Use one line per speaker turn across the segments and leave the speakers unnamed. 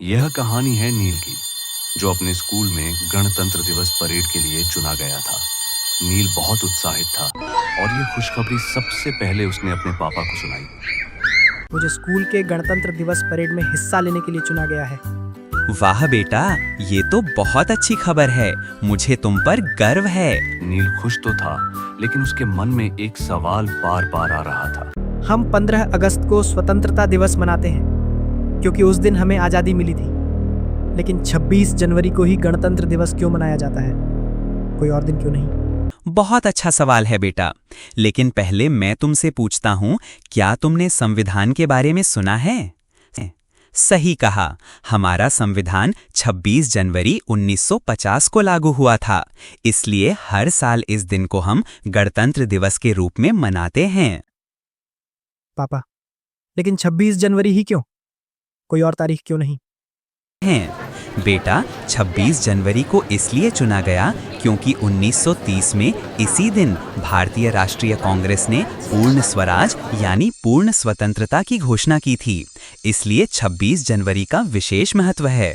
यह कहानी है नील की, जो अपने स्कूल में गणतंत्र दिवस परेड के लिए चुना गया था। नील बहुत उत्साहित था और ये खुशखबरी सबसे पहले उसने अपने पापा को सुनाई।
मुझे स्कूल के गणतंत्र दिवस परेड में हिस्सा लेने के लिए चुना गया है।
वाह बेटा, ये तो बहुत अच्छी खबर है। मुझे तुम पर गर्व है।
नील खुश तो था, लेकिन उसके मन में एक सवाल बार बार आ रहा था।
हम 15 अगस्त को स्वतंत्रता दिवस मनाते हैं क्योंकि उस दिन हमें आज़ादी मिली थी, लेकिन 26 जनवरी को ही गणतंत्र दिवस क्यों मनाया जाता है? कोई और दिन क्यों नहीं?
बहुत अच्छा सवाल है बेटा, लेकिन पहले मैं तुमसे पूछता हूँ, क्या तुमने संविधान के बारे में सुना है? सही कहा, हमारा संविधान 26 जनवरी 1950 को लागू हुआ था। इसलिए हर साल इस दिन को हम गणतंत्र दिवस के रूप में मनाते हैं।
पापा, लेकिन 26 जनवरी ही क्यों? कोई और तारीख क्यों नहीं?
बेटा, 26 जनवरी को इसलिए चुना गया क्योंकि 1930 में इसी दिन भारतीय राष्ट्रीय कांग्रेस ने पूर्ण स्वराज यानी पूर्ण स्वतंत्रता की घोषणा की थी। इसलिए 26 जनवरी का विशेष महत्व है।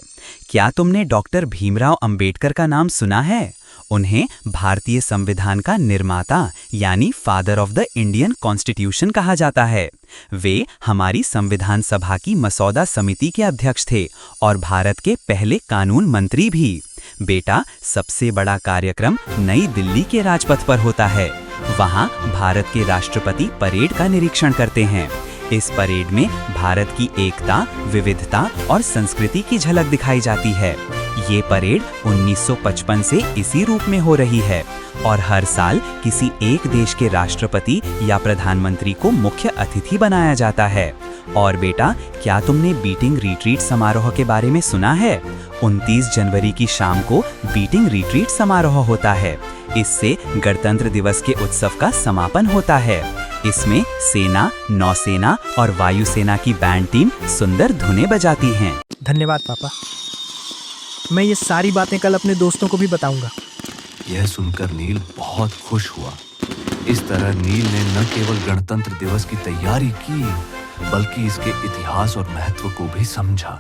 क्या तुमने डॉक्टर भीमराव अंबेडकर का नाम सुना है? उन्हें भारतीय संविधान का निर्माता यानी father of the Indian constitution कहा जाता है। वे हमारी संविधान सभा की मसौदा समिति के अध्यक्ष थे और भारत के पहले कानून मंत्री भी। बेटा, सबसे बड़ा कार्यक्रम नई दिल्ली के राजपथ पर होता है। वहाँ भारत के राष्ट्रपति परेड का निरीक्षण करते हैं। इस परेड में भारत की एकता, विविधता और संस्कृति की झलक दिखाई जाती है। ये परेड 1955 से इसी रूप में हो रही है और हर साल किसी एक देश के राष्ट्रपति या प्रधानमंत्री को मुख्य अतिथि बनाया जाता है। और बेटा, क्या तुमने बीटिंग रिट्रीट समारोह के बारे में सुना है? 29 जनवरी की शाम को बीटिंग रिट्रीट समारोह होता है। इससे गणतंत्र दिवस के उत्सव का समापन होता है। इसमें सेना, नौसेना और वायुसेना की बैंड टीम सुंदर धुनें बजाती हैं।
धन्यवाद पापा, मैं ये सारी बातें कल अपने दोस्तों को भी बताऊंगा।
यह सुनकर नील बहुत खुश हुआ। इस तरह नील ने न केवल गणतंत्र दिवस की तैयारी की, बल्कि इसके इतिहास और महत्व को भी समझा।